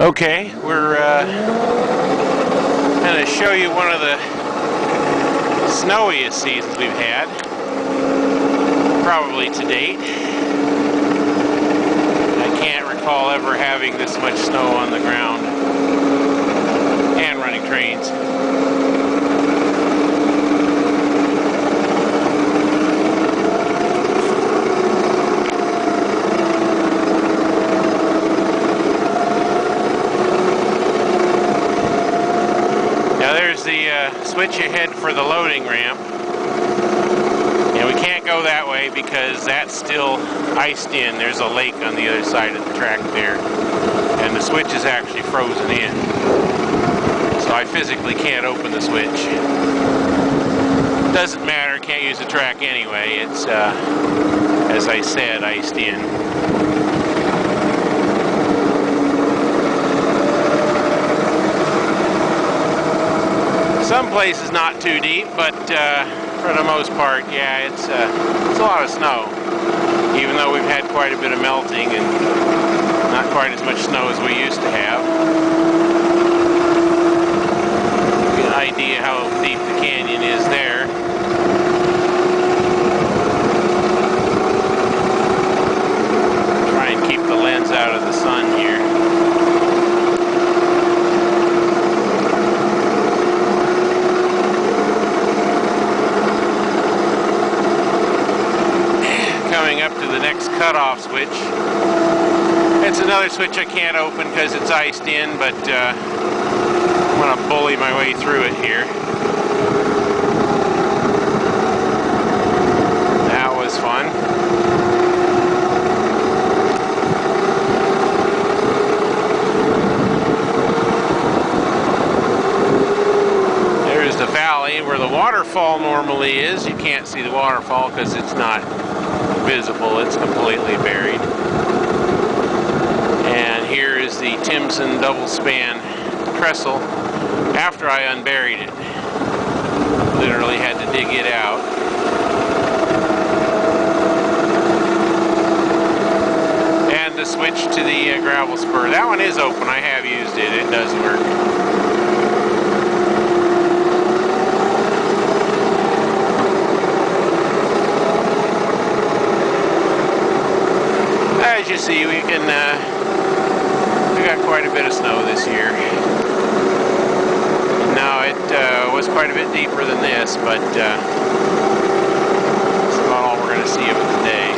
Okay, we're going to show you one of the snowiest seasons we've had, probably to date. I can't recall ever having this much snow on the ground and running trains. There's the switch ahead for the loading ramp, and we can't go that way because that's still iced in. There's a lake on the other side of the track there, and the switch is actually frozen in, so I physically can't open the switch. Doesn't matter, can't use the track anyway. It's as I said, iced in. Some places not too deep, but for the most part, yeah, it's a lot of snow. Even though we've had quite a bit of melting and not quite as much snow as we used to have. Get an idea how deep the canyon is there. Try and keep the lens out of the sun here. Coming up to the next cutoff switch. It's another switch I can't open because it's iced in, but I'm going to bully my way through it here. That was fun. There's the valley where the waterfall normally is. You can't see the waterfall because it's not visible, it's completely buried. And here is the Timson double span trestle after I unburied it. Literally had to dig it out. And the switch to the gravel spur. That one is open, I have used it, it does work. As you see, we got quite a bit of snow this year. No, it was quite a bit deeper than this, but that's about all we're going to see of it today.